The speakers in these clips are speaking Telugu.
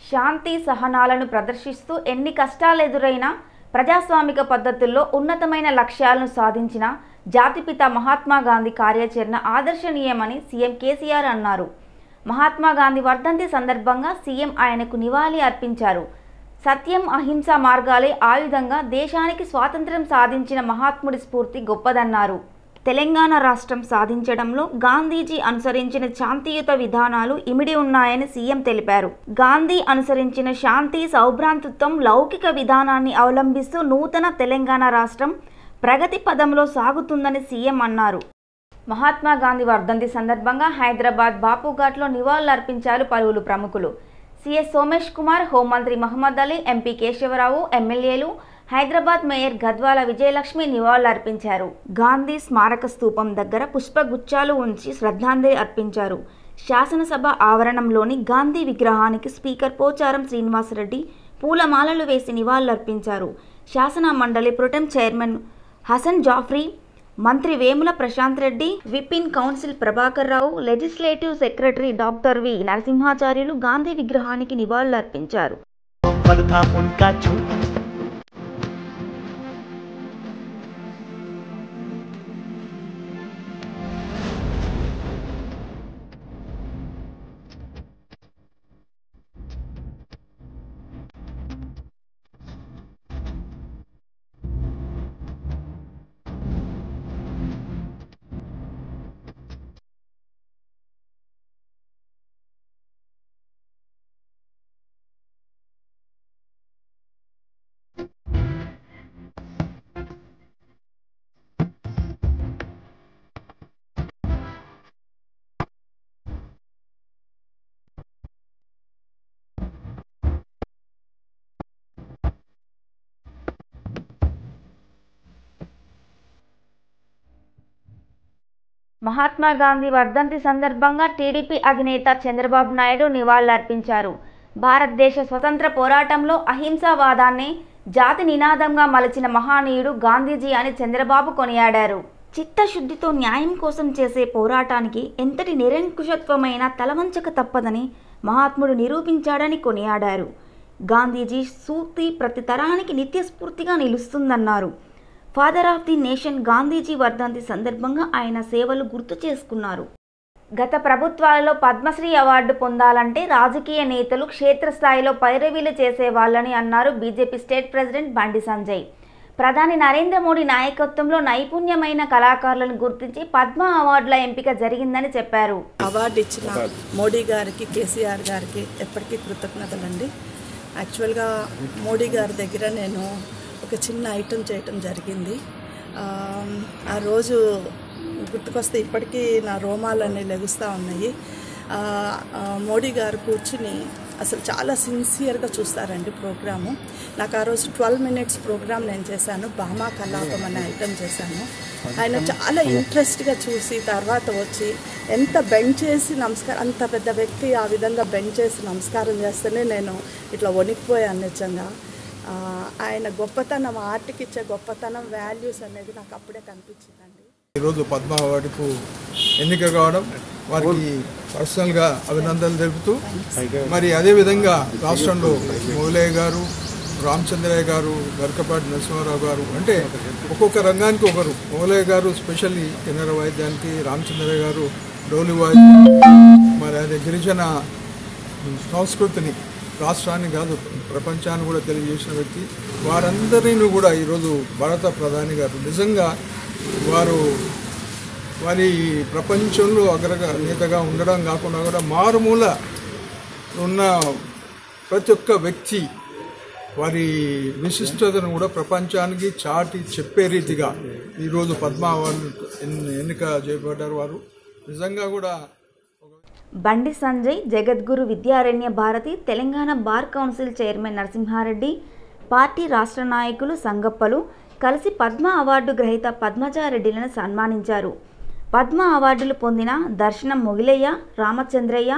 శాంతి సహనాలను ప్రదర్శిస్తూ ఎన్ని కష్టాలు ఎదురైనా ప్రజాస్వామిక పద్ధతుల్లో ఉన్నతమైన లక్ష్యాలను సాధించిన జాతిపిత మహాత్మా గాంధీ కార్యాచరణ ఆదర్శనీయమని సీఎం కేసీఆర్ అన్నారు. మహాత్మా గాంధీ వర్ధంతి సందర్భంగా సీఎం ఆయనకు నివాళి అర్పించారు. సత్యం, అహింస మార్గాలే ఆయుధంగా దేశానికి స్వాతంత్ర్యం సాధించిన మహాత్ముడి స్ఫూర్తి గొప్పదన్నారు. తెలంగాణ రాష్ట్రం సాధించడంలో గాంధీజీ అనుసరించిన శాంతియుత విధానాలు ఇమిడి ఉన్నాయని సీఎం తెలిపారు. గాంధీ అనుసరించిన శాంతి, సౌభ్రాతృత్వం, లౌకిక విధానాన్ని అవలంబిస్తూ నూతన తెలంగాణ రాష్ట్రం ప్రగతి పదంలో సాగుతుందని సీఎం అన్నారు. మహాత్మా గాంధీ వర్ధంతి సందర్భంగా హైదరాబాద్ బాపుఘాట్లో నివాళులర్పించారు పలువురు ప్రముఖులు. సీఎస్ సోమేష్ కుమార్, హోంమంత్రి మహమ్మద్ అలీ, ఎంపీ కేశవరావు, ఎమ్మెల్యేలు, హైదరాబాద్ మేయర్ గద్వాల విజయలక్ష్మి నివాళులర్పించారు. గాంధీ స్మారక స్తూపం దగ్గర పుష్పగుచ్చాలు ఉంచి శ్రద్ధాంజలి అర్పించారు. శాసనసభ ఆవరణంలోని గాంధీ విగ్రహానికి స్పీకర్ పోచారం శ్రీనివాసరెడ్డి పూలమాలలు వేసి నివాళులర్పించారు. శాసన మండలి ప్రొటెం చైర్మన్ హసన్ జాఫ్రీ, మంత్రి వేముల ప్రశాంత్ రెడ్డి, విపిన్ council Prabhakar Rao, legislative secretary doctor V Narasimhacharyulu Gandhi విగ్రహానికి నివాళులర్పించారు. మహాత్మా గాంధీ వర్ధంతి సందర్భంగా టీడీపీ అధినేత చంద్రబాబు నాయుడు నివాళులర్పించారు. భారతదేశ స్వతంత్ర పోరాటంలో అహింసావాదాన్ని జాతి నినాదంగా మలచిన మహానీయుడు గాంధీజీ అని చంద్రబాబు కొనియాడారు. చిత్తశుద్ధితో న్యాయం కోసం చేసే పోరాటానికి ఎంతటి నిరంకుశత్వమైన తలవంచక తప్పదని మహాత్ముడు నిరూపించాడని కొనియాడారు. గాంధీజీ సూక్తి ప్రతి తరానికి నిత్యస్ఫూర్తిగా నిలుస్తుందన్నారు. Father of the nation Gandhiji వర్ధంతి సందర్భంగా ఆయన సేవలు గుర్తు చేసుకున్నారు. గత ప్రభుత్వాలలో పద్మశ్రీ అవార్డు పొందాలంటే రాజకీయ నేతలు క్షేత్రస్థాయిలో పైరవీలు చేసేవాళ్ళని అన్నారు BJP state president Bandi Sanjay. ప్రధాని నరేంద్ర మోడీ నాయకత్వంలో నైపుణ్యమైన కళాకారులను గుర్తించి పద్మ అవార్డుల ఎంపిక జరిగిందని చెప్పారు. అవార్డు ఇచ్చిన మోడీ గారికి, కేసీఆర్ గారికి ఎప్పటికీ కృతజ్ఞతలండి. యాక్చువల్గా మోడీ గారి దగ్గర నేను ఒక చిన్న ఐటెం చేయటం జరిగింది. ఆ రోజు గుర్తుకొస్తే ఇప్పటికీ నా రోమాలన్నీ లెగుస్తూ ఉన్నాయి. మోడీ గారు కూర్చుని అసలు చాలా సిన్సియర్గా చూస్తారండి ప్రోగ్రాము. నాకు ఆ రోజు 12 minutes ప్రోగ్రామ్ నేను చేశాను. భామా కలాపం అనే ఐటెం చేశాను. ఆయన చాలా ఇంట్రెస్ట్గా చూసి తర్వాత వచ్చి ఎంత బెండ్ చేసి నమస్కారం, అంత పెద్ద వ్యక్తి ఆ విధంగా బెండ్ చేసి నమస్కారం చేస్తేనే నేను ఇట్లా వణికిపోయాను నిజంగా. ఆయన గొప్పతనం, ఆర్ట్కి ఇచ్చే గొప్పతనం, వాల్యూస్ అనేది నాకు అప్పుడే కనిపించిందండి. ఈరోజు పద్మ అవార్డుకు ఎన్నిక కావడం వారికి పర్సనల్గా అభినందనలు తెలుపుతూ, మరి అదేవిధంగా రాష్ట్రంలో మొగలయ్య గారు, రామచంద్రయ్య గారు, గరికపాటి నరసింహారావు గారు, అంటే ఒక్కొక్క రంగానికి ఒకరు. మొగలయ్య గారు స్పెషల్లీ కిన్నెర వాయిద్యానికి, రామచంద్రయ్య గారు డోలి వాయిద్యం, మరి అదే గిరిజన సంస్కృతిని రాష్ట్రాన్ని కాదు ప్రపంచాన్ని కూడా తెలియజేసిన వ్యక్తి. వారందరినీ కూడా ఈరోజు భారత ప్రధాని గారు నిజంగా వారి ప్రపంచంలో నేతగా ఉండడం కాకుండా కూడా మారుమూల ఉన్న ప్రతి ఒక్క వ్యక్తి వారి విశిష్టతను కూడా ప్రపంచానికి చాటి చెప్పే రీతిగా ఈరోజు పద్మ అవార్డు ఎన్నిక చేయబడ్డారు. వారు నిజంగా కూడా. Bandi Sanjay, Jagadguru Vidyaranya Bharati, Telangana bar council chairman Narasimha Reddy, party రాష్ట్ర నాయకులు సంగప్పలు కలిసి పద్మ అవార్డు గ్రహీత పద్మజారెడ్డిలను సన్మానించారు. పద్మ అవార్డులు పొందిన దర్శనం మొగిలయ్య, రామచంద్రయ్య,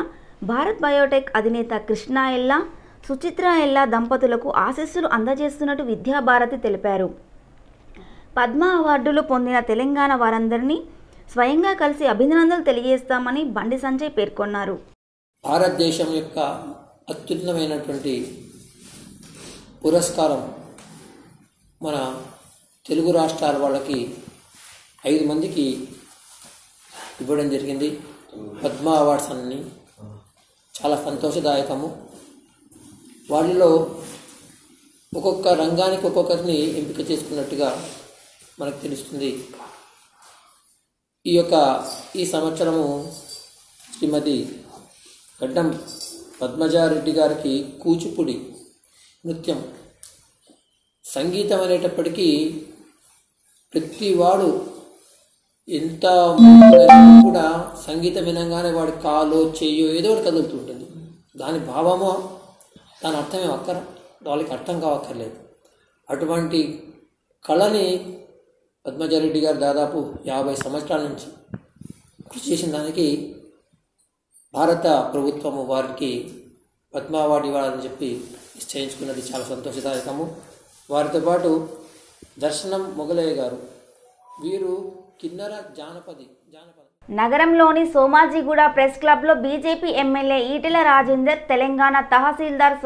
భారత్ బయోటెక్ అధినేత కృష్ణ ఎల్లా, సుచిత్ర ఎల్లా దంపతులకు ఆశీస్సులు అందజేస్తున్నట్టు విద్యాభారతి తెలిపారు. పద్మ అవార్డులు పొందిన తెలంగాణ వారందరినీ స్వయంగా కలిసి అభినందనలు తెలియజేస్తామని బండి సంజయ్ పేర్కొన్నారు. భారతదేశం యొక్క అత్యున్నతమైనటువంటి పురస్కారం మన తెలుగు రాష్ట్రాల వాళ్ళకి 5 మందికి ఇవ్వడం జరిగింది. పద్మ అవార్డ్స్ అన్ని చాలా సంతోషదాయకము. వాళ్ళలో ఒక్కొక్క రంగానికి ఒక్కొక్కరిని ఎంపిక చేసుకున్నట్టుగా మనకు తెలుస్తుంది. ఈ సంవత్సరము శ్రీమతి గడ్డం పద్మజారెడ్డి గారికి కూచిపూడి నృత్యం, సంగీతం అనేటప్పటికీ ప్రతివాడు ఎంత కూడా సంగీతం వినగానే వాడి కాలో చెయ్యో ఏదో ఒకటి కదులుతుంటుంది. దాని భావమో దాని అర్థమే వాళ్ళకి అర్థం కావక్కర్లేదు. అటువంటి కళని పద్మజారెడ్డి గారు దాదాపు 50 సంవత్సరాల నుంచి కృషి చేసిన దానికి భారత ప్రభుత్వము వారికి పద్మ అవార్డు ఇవ్వాలని చెప్పి నిశ్చయించుకున్నది చాలా సంతోషదాయకము. వారితో పాటు దర్శనం మొగలయ్య గారు, వీరు కిన్నెర జానపద నగరంలోని సోమాజిగూడ ప్రెస్ క్లబ్లో బీజేపీ ఎమ్మెల్యే ఈటెల రాజేందర్ తెలంగాణ తహసీల్దార్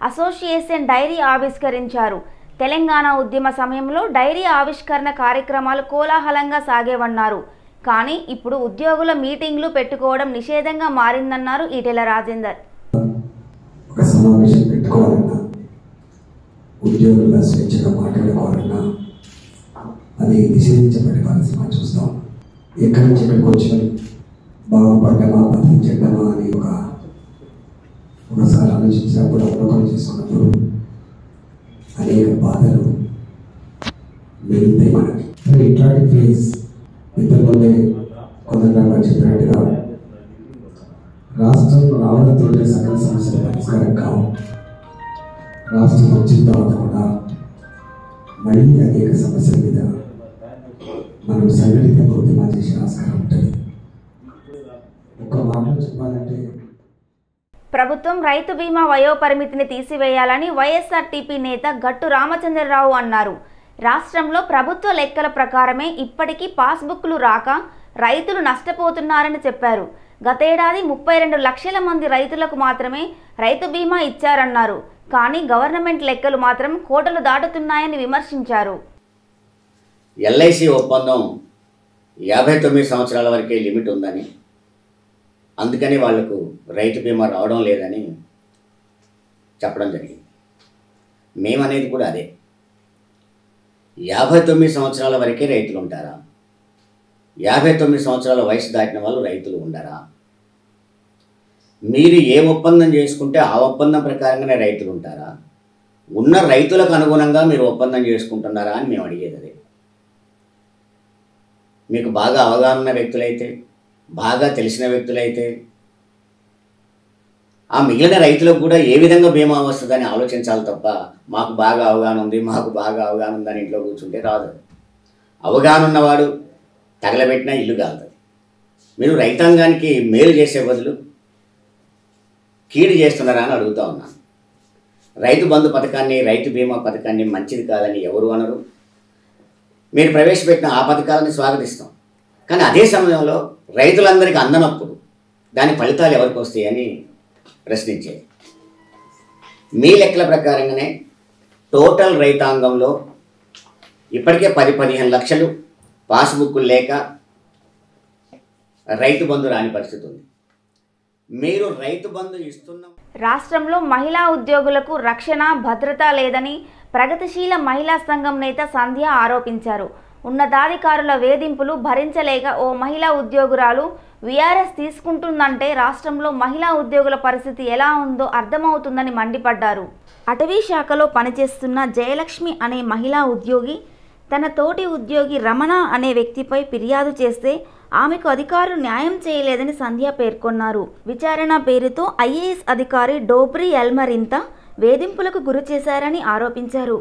అసోసియేషన్ డైరీ ఆవిష్కరించారు. తెలంగాణ ఉద్యమ సమయంలో డైరీ ఆవిష్కరణ కార్యక్రమాలు కోలాహలంగా సాగేవన్నారు. కానీ ఇప్పుడు ఉద్యోగుల మీటింగ్లు పెట్టుకోవడం నిషేధంగా మారిందన్నారు ఈటెల రాజేందర్. ఒక సమావేశం పెట్టుకోవాలన్నా, ఉద్యోగుల స్వేచ్ఛగా మాట్లాడుకోవాలన్నా అది నిషేధించబడే పరిస్థితి మనం చూస్తాం. ఎక్కడి నుంచి ఎక్కడికి వచ్చి బాగుపడ్డమా బతికించడమా అని ఒకసారి ఆలోచించినప్పుడు అవలోకనం చేసుకున్నప్పుడు అనేక బాధలు మిగులుతాయి మనకి. ఇట్లాంటి ఫేజ్ ఇతరులే కొందరుగా చెప్పినట్టుగా రాష్ట్రం రావడంతో సకల సమస్యల పరిష్కారం కావు. రాష్ట్రం వచ్చిన తర్వాత కూడా మళ్ళీ అనేక సమస్యల మీద మనం సంఘటితంగా ఉద్యమం చేసే ఆస్కారం ఉంటుంది. ఒక మాటలో చెప్పాలంటే ప్రభుత్వం రైతు బీమా వయోపరిమితిని తీసివేయాలని వైఎస్ఆర్టీపీ నేత గట్టు రామచంద్రరావు అన్నారు. రాష్ట్రంలో ప్రభుత్వ లెక్కల ప్రకారమే ఇప్పటికీ పాస్బుక్లు రాక రైతులు నష్టపోతున్నారని చెప్పారు. గతేడాది 32 లక్షల మంది రైతులకు మాత్రమే రైతు బీమా ఇచ్చారన్నారు. కానీ గవర్నమెంట్ లెక్కలు మాత్రం కోటలు దాటుతున్నాయని విమర్శించారు. ఎల్ఐసి ఒప్పందం 59 సంవత్సరాల వరకే లిమిట్ ఉందని, అందుకని వాళ్లకు రైతు బీమా రావడం లేదని చెప్పడం జరిగింది. మేమనేది కూడా అదే, 59 సంవత్సరాల వరకే రైతులు ఉంటారా? 59 సంవత్సరాల వయసు దాటిన వాళ్ళు రైతులు ఉండరా? మీరు ఏ ఒప్పందం చేసుకుంటే ఆ ఒప్పందం ప్రకారంగానే రైతులు ఉంటారా? ఉన్న రైతులకు అనుగుణంగా మీరు ఒప్పందం చేసుకుంటున్నారా అని మేము అడిగేది అదే. మీకు బాగా అవగాహన ఉన్న వ్యక్తులైతే, బాగా తెలిసిన వ్యక్తులైతే ఆ మిగిలిన రైతులకు కూడా ఏ విధంగా బీమా వస్తుందని ఆలోచించాలి తప్ప మాకు బాగా అవగాహన ఉందని ఇంట్లో కూర్చుంటే రాదు. అవగాహన ఉన్నవాడు తగలబెట్టినా ఇల్లు కాలుతుంది. మీరు రైతాంగానికి మేలు చేసే బదులు కీడు చేస్తున్నారా అని అడుగుతూ ఉన్నాను. రైతు బంధు పథకాన్ని, రైతు బీమా పథకాన్ని మంచిది కాదని ఎవరు అనరు. మీరు ప్రవేశపెట్టిన ఆ పథకాలని స్వాగతిస్తాం. కానీ అదే సమయంలో రైతులందరికీ అందనప్పుడు దాని ఫలితాలు ఎవరికి వస్తాయని ప్రశ్నించేది. మీ లెక్కల ప్రకారంగానే టోటల్ రైతాంగంలో ఇప్పటికే 10-15 లక్షలు పాస్బుక్లు లేక రైతు బంధు రాని పరిస్థితి ఉంది. మీరు రైతు బంధు ఇస్తున్న రాష్ట్రంలో మహిళా ఉద్యోగులకు రక్షణ, భద్రత లేదని ప్రగతిశీల మహిళా సంఘం నేత సంధ్య ఆరోపించారు. ఉన్నతాధికారుల వేధింపులు భరించలేక ఓ మహిళా ఉద్యోగురాలు వీఆర్ఎస్ తీసుకుంటుందంటే రాష్ట్రంలో మహిళా ఉద్యోగుల పరిస్థితి ఎలా ఉందో అర్థమవుతుందని మండిపడ్డారు. అటవీ శాఖలో పనిచేస్తున్న జయలక్ష్మి అనే మహిళా ఉద్యోగి తన తోటి ఉద్యోగి రమణ అనే వ్యక్తిపై ఫిర్యాదు చేస్తే ఆమెకు అధికారులు న్యాయం చేయలేదని సంధ్య పేర్కొన్నారు. విచారణ పేరుతో ఐఏఎస్ అధికారి డోబ్రీ ఎల్మరింత వేధింపులకు గురి చేశారని ఆరోపించారు.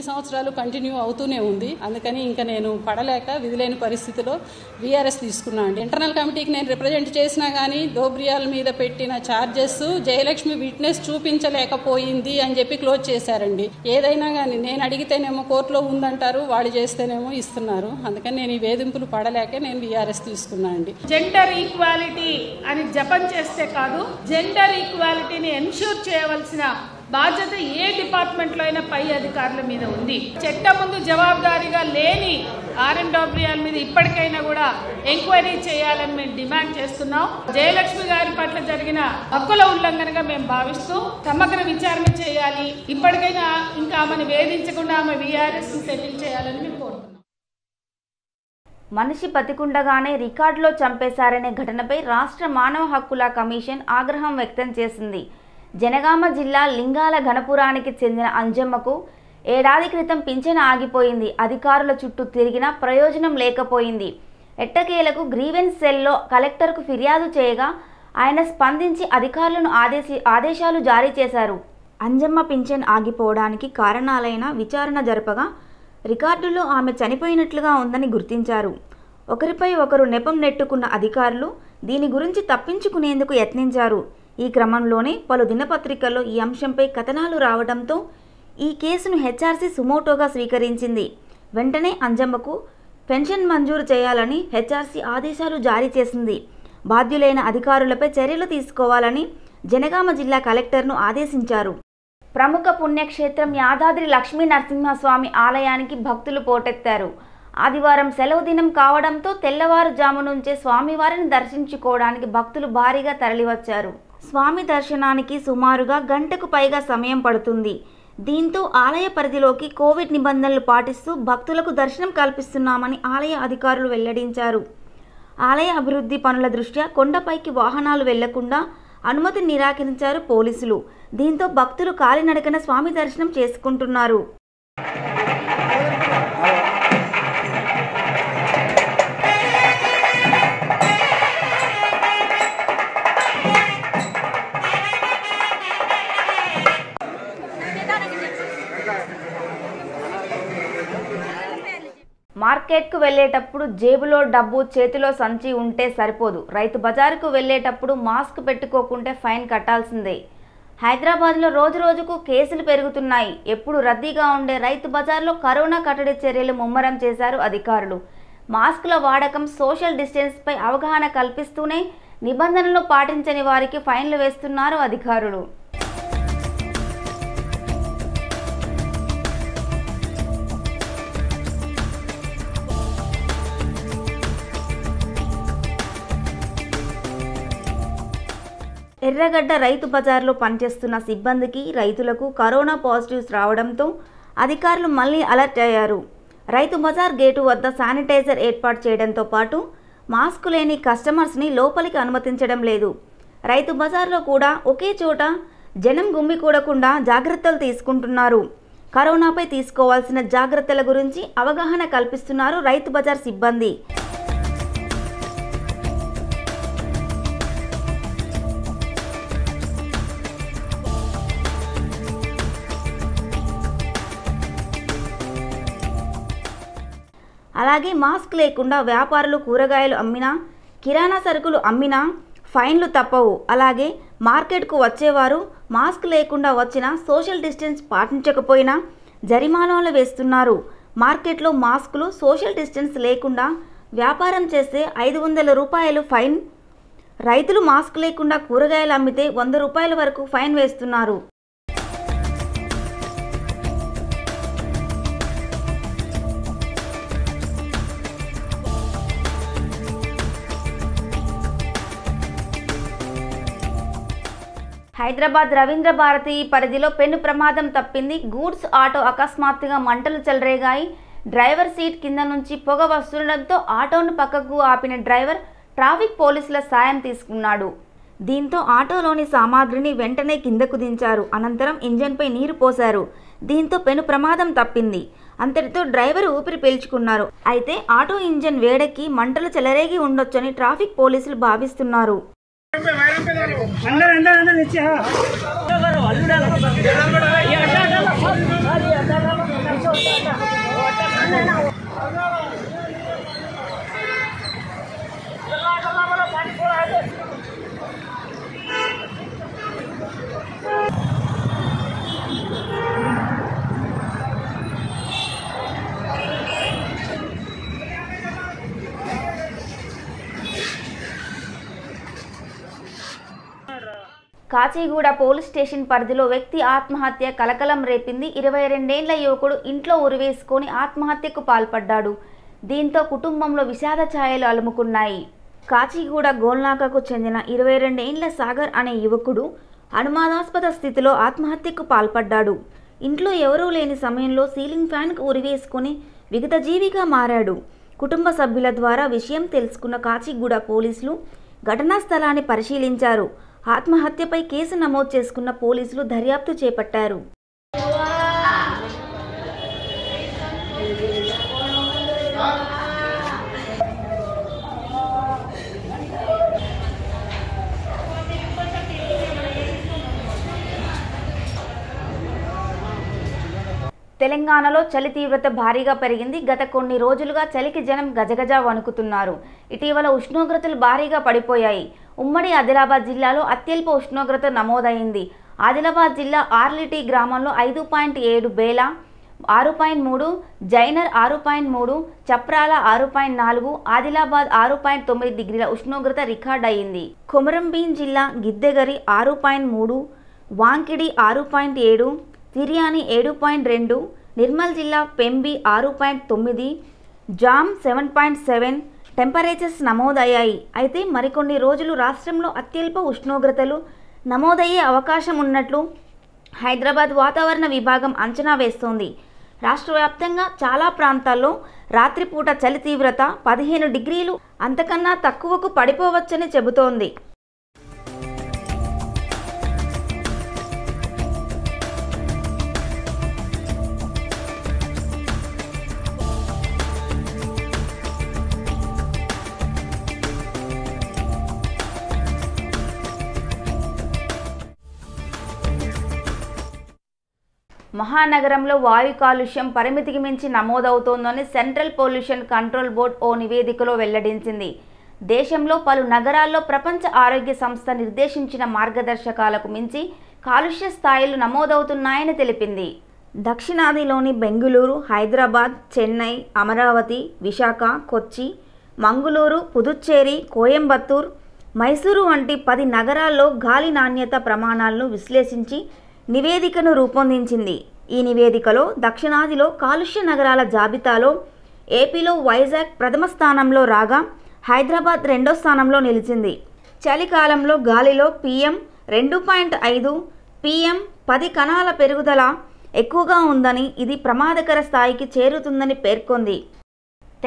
సంవత్సరాలు కంటిన్యూ అవుతూనే ఉంది. అందుకని ఇంకా నేను పడలేక విధిలేని పరిస్థితిలో వీఆర్ఎస్ తీసుకున్నాను అండి. ఇంటర్నల్ కమిటీకి నేను రిప్రజెంట్ చేసినా కానీ దోబ్రియాల మీద పెట్టిన ఛార్జెస్ జయలక్ష్మి విట్నెస్ చూపించలేకపోయింది అని చెప్పి క్లోజ్ చేశారండి. ఏదైనా కానీ నేను అడిగితేనేమో కోర్టులో ఉందంటారు, వాళ్ళు చేస్తేనేమో ఇస్తున్నారు. అందుకని నేను ఈ వేధింపులు పడలేక నేను వీఆర్ఎస్ తీసుకున్నాను అండి. జెండర్ ఈక్వాలిటీ అని జపం చేస్తే కాదు, జెండర్ ఈక్వాలిటీని ఎన్ష్యూర్ చేయవలసిన బాధ్యత ఏ డిపార్ట్మెంట్లో అయినా పై అధికారుల మీద ఉంది. చట్టం ముందు జవాబుదారీగా లేని ఆర్ఎన్ డోబ్రియాల మీద ఇప్పటికైనా కూడా ఎంక్వైరీ చేయాలని మేము డిమాండ్ చేస్తున్నాం. జయలక్ష్మి గారి పట్ల జరిగిన హక్కుల ఉల్లంఘనగా మేము భావిస్తూ సమగ్ర విచారణ చేయాలి. ఇప్పటికైనా ఇంకా ఆమెను వేధించకుండా ఆమె వీఆర్ఎస్ సెటిల్ చేయాలని మేము కోరుతున్నాం. మనిషి బతికుండగానే రికార్డులో చంపేశారనే ఘటనపై రాష్ట్ర మానవ హక్కుల కమిషన్ ఆగ్రహం వ్యక్తం చేసింది. జనగామ జిల్లా లింగాల ఘనపురానికి చెందిన అంజమ్మకు ఏడాది క్రితం పింఛను ఆగిపోయింది. అధికారుల చుట్టూ తిరిగినా ప్రయోజనం లేకపోయింది. ఎట్టకేలకు గ్రీవెన్స్ సెల్లో కలెక్టర్కు ఫిర్యాదు చేయగా ఆయన స్పందించి అధికారులను ఆదేశాలు జారీ చేశారు. అంజమ్మ పింఛన్ ఆగిపోవడానికి కారణాలైన విచారణ జరపగా రికార్డులో ఆమె చనిపోయినట్లుగా ఉందని గుర్తించారు. ఒకరిపై ఒకరు నెపం నెట్టుకున్న అధికారులు దీని గురించి తప్పించుకునేందుకు యత్నించారు. ఈ క్రమంలోనే పలు దినపత్రికల్లో ఈ అంశంపై కథనాలు రావడంతో ఈ కేసును హెచ్ఆర్సీ సుమోటోగా స్వీకరించింది. వెంటనే అంజమ్మకు పెన్షన్ మంజూరు చేయాలని హెచ్ఆర్సీ ఆదేశాలు జారీ చేసింది. బాధ్యులైన అధికారులపై చర్యలు తీసుకోవాలని జనగామ జిల్లా కలెక్టర్ను ఆదేశించారు. ప్రముఖ పుణ్యక్షేత్రం యాదాద్రి లక్ష్మీ నరసింహస్వామి ఆలయానికి భక్తులు పోటెత్తారు. ఆదివారం సెలవు దినం కావడంతో తెల్లవారుజాము నుంచే స్వామివారిని దర్శించుకోవడానికి భక్తులు భారీగా తరలివచ్చారు. స్వామి దర్శనానికి సుమారుగా గంటకు పైగా సమయం పడుతుంది. దీంతో ఆలయ పరిధిలోకి కోవిడ్ నిబంధనలు పాటిస్తూ భక్తులకు దర్శనం కల్పిస్తున్నామని ఆలయ అధికారులు వెల్లడించారు. ఆలయ అభివృద్ధి పనుల దృష్ట్యా కొండపైకి వాహనాలు వెళ్లకుండా అనుమతి నిరాకరించారు పోలీసులు. దీంతో భక్తులు కాలినడకన స్వామి దర్శనం చేసుకుంటున్నారు. మార్కెట్కు వెళ్ళేటప్పుడు జేబులో డబ్బు చేతిలో సంచి ఉంటే సరిపోదు. రైతు బజారుకు వెళ్ళేటప్పుడు మాస్క్ పెట్టుకోకుంటే ఫైన్ కట్టాల్సిందే. హైదరాబాద్లో రోజురోజుకు కేసులు పెరుగుతున్నాయి. ఎప్పుడు రద్దీగా ఉండే రైతు బజార్లో కరోనా కట్టడి చర్యలు ముమ్మరం చేశారు అధికారులు. మాస్కుల వాడకం, సోషల్ డిస్టెన్స్పై అవగాహన కల్పిస్తూనే నిబంధనలు పాటించని వారికి ఫైన్లు వేస్తున్నారు అధికారులు. ఎర్రగడ్డ రైతు బజార్లో పనిచేస్తున్న సిబ్బందికి, రైతులకు కరోనా పాజిటివ్స్ రావడంతో అధికారులు మళ్లీ అలర్ట్ అయ్యారు. రైతు బజార్ గేటు వద్ద శానిటైజర్ ఏర్పాటు చేయడంతో పాటు మాస్క్ లేని కస్టమర్స్ని లోపలికి అనుమతించడం లేదు. రైతు బజార్లో కూడా ఒకే చోట జనం గుమ్మికూడకుండా జాగ్రత్తలు తీసుకుంటున్నారు. కరోనాపై తీసుకోవాల్సిన జాగ్రత్తల గురించి అవగాహన కల్పిస్తున్నారు రైతు బజార్ సిబ్బంది. అలాగే మాస్క్ లేకుండా వ్యాపారులు కూరగాయలు అమ్మినా, కిరాణా సరుకులు అమ్మినా ఫైన్లు తప్పవు. అలాగే మార్కెట్కు వచ్చేవారు మాస్క్ లేకుండా వచ్చినా, సోషల్ డిస్టెన్స్ పాటించకపోయినా జరిమానాలు వేస్తున్నారు. మార్కెట్లో మాస్కులు, సోషల్ డిస్టెన్స్ లేకుండా వ్యాపారం చేస్తే 500 రూపాయలు ఫైన్. రైతులు మాస్క్ లేకుండా కూరగాయలు అమ్మితే 100 రూపాయల వరకు ఫైన్ వేస్తున్నారు. హైదరాబాద్ రవీంద్ర భారతి పరిధిలో పెను ప్రమాదం తప్పింది. గూడ్స్ ఆటో అకస్మాత్తుగా మంటలు చెలరేగాయి. డ్రైవర్ సీట్ కింద నుంచి పొగ వస్తుండడంతో ఆటోను పక్కకు ఆపిన డ్రైవర్ ట్రాఫిక్ పోలీసుల సాయం తీసుకున్నాడు. దీంతో ఆటోలోని సామాగ్రిని వెంటనే కిందకు దించారు. అనంతరం ఇంజన్పై నీరు పోశారు. దీంతో పెను ప్రమాదం తప్పింది. అంతటితో డ్రైవర్ ఊపిరి పీల్చుకున్నారు. అయితే ఆటో ఇంజన్ వేడెక్కి మంటలు చెలరేగి ఉండొచ్చని ట్రాఫిక్ పోలీసులు భావిస్తున్నారు. కాచిగూడ పోలీస్ స్టేషన్ పరిధిలో వ్యక్తి ఆత్మహత్య కలకలం రేపింది. 22 ఏళ్ల యువకుడు ఇంట్లో ఉరివేసుకొని ఆత్మహత్యకు పాల్పడ్డాడు. దీంతో కుటుంబంలో విషాద ఛాయలు అలుముకున్నాయి. కాచిగూడ గోల్నాకకు చెందిన 22 ఏళ్ల సాగర్ అనే యువకుడు అనుమానాస్పద స్థితిలో ఆత్మహత్యకు పాల్పడ్డాడు. ఇంట్లో ఎవరూ లేని సమయంలో సీలింగ్ ఫ్యాన్కు ఉరివేసుకొని విగతజీవిగా మారాడు. కుటుంబ సభ్యుల ద్వారా విషయం తెలుసుకున్న కాచిగూడ పోలీసులు ఘటనా స్థలాన్ని పరిశీలించారు. ఆత్మహత్యపై కేసు నమోదు చేసుకున్న పోలీసులు దర్యాప్తు చేపట్టారు. తెలంగాణలో చలి తీవ్రత భారీగా పెరిగింది. గత కొన్ని రోజులుగా చలికి జనం గజగజ వణుకుతున్నారు. ఇటీవల ఉష్ణోగ్రతలు భారీగా పడిపోయాయి. ఉమ్మడి ఆదిలాబాద్ జిల్లాలో అత్యల్ప ఉష్ణోగ్రత నమోదైంది. ఆదిలాబాద్ జిల్లా ఆర్లిటీ గ్రామంలో 5.7, బేలా 6.3, జైనర్ 6.3, చప్రాల 6.4, ఆదిలాబాద్ 6.9 డిగ్రీల ఉష్ణోగ్రత రికార్డ్ అయింది. కొమరంభీం జిల్లా గిద్దెగరి 6.3, వాంకిడి 6.7, తిర్యాని 7.2, నిర్మల్ జిల్లా పెంబి 6.9, జామ్ 7.7 టెంపరేచర్స్ నమోదయ్యాయి. అయితే మరికొన్ని రోజులు రాష్ట్రంలో అత్యల్ప ఉష్ణోగ్రతలు నమోదయ్యే అవకాశం ఉన్నట్లు హైదరాబాద్ వాతావరణ విభాగం అంచనా వేస్తోంది. రాష్ట్ర వ్యాప్తంగా చాలా ప్రాంతాల్లో రాత్రిపూట చలి తీవ్రత 15 డిగ్రీలు అంతకన్నా తక్కువకు పడిపోవచ్చని చెబుతోంది. మహానగరంలో వాయు కాలుష్యం పరిమితికి మించి నమోదవుతోందని సెంట్రల్ పొల్యూషన్ కంట్రోల్ బోర్డ్ ఓ నివేదికలో వెల్లడించింది. దేశంలో పలు నగరాల్లో ప్రపంచ ఆరోగ్య సంస్థ నిర్దేశించిన మార్గదర్శకాలకు మించి కాలుష్య స్థాయిలు నమోదవుతున్నాయని తెలిపింది. దక్షిణాదిలోని బెంగుళూరు, హైదరాబాద్, చెన్నై, అమరావతి, విశాఖ, కొచ్చి, మంగుళూరు, పుదుచ్చేరి, కోయంబత్తూర్, మైసూరు వంటి 10 నగరాల్లో గాలి నాణ్యత ప్రమాణాలను విశ్లేషించి నివేదికను రూపొందించింది. ఈ నివేదికలో దక్షిణాదిలో కాలుష్య నగరాల జాబితాలో ఏపీలో వైజాగ్ ప్రథమ స్థానంలో రాగా హైదరాబాద్ 2వ స్థానంలో నిలిచింది. చలికాలంలో గాలిలో PM 2.5, PM 10 కణాల పెరుగుదల ఎక్కువగా ఉందని, ఇది ప్రమాదకర స్థాయికి చేరుతుందని పేర్కొంది.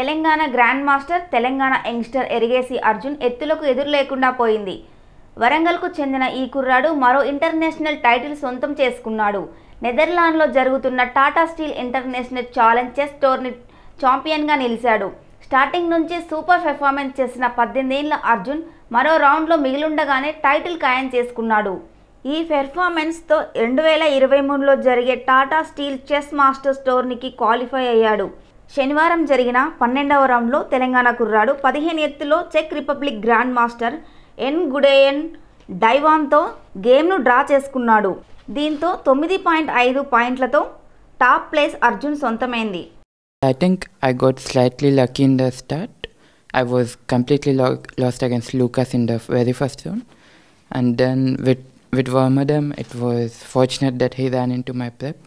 Telangana grand master, Telangana youngster Erigaisi Arjun ఎత్తులకు ఎదురు లేకుండా పోయింది. వరంగల్కు చెందిన ఈ కుర్రాడు మరో ఇంటర్నేషనల్ టైటిల్ సొంతం చేసుకున్నాడు. నెదర్లాండ్లో జరుగుతున్న Tata steel international challenge chess tourney ఛాంపియన్గా నిలిచాడు. స్టార్టింగ్ నుంచి సూపర్ పెర్ఫార్మెన్స్ చేసిన 18 ఏళ్ల అర్జున్ మరో రౌండ్లో మిగిలుండగానే టైటిల్ ఖాయం చేసుకున్నాడు. ఈ పెర్ఫార్మెన్స్తో 2023లో జరిగే టాటా స్టీల్ చెస్ మాస్టర్స్ టోర్నీకి క్వాలిఫై అయ్యాడు. శనివారం జరిగిన 12వ రౌండ్లో తెలంగాణ కుర్రాడు 15 ఎత్తులో చెక్ రిపబ్లిక్ గ్రాండ్ మాస్టర్ ఎన్గుడెయన్ డైవాన్తో గేమ్ను డ్రా చేసుకున్నాడు. దీంతో 9.5 పాయింట్లతో టాప్ ప్లేస్ అర్జున్ సొంతమైంది. I think I got slightly lucky in the start. I was completely lost against Lucas in the very first round, and then with Warmadam, it was fortunate that he ran into my prep,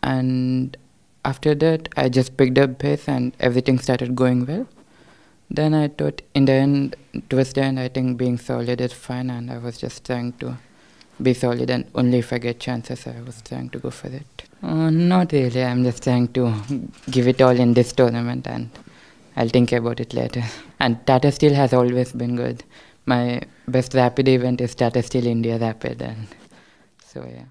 and after that I just picked up pace and everything started going well. Then I thought in the end, towards the end, I think being solid is fine, and I was just trying to be solid, and only if I get chances I was trying to go for it. Not really, I'm just trying to give it all in this tournament, and I'll think about it later. And Tata Steel has always been good. My best rapid event is Tata Steel India Rapid, and so yeah.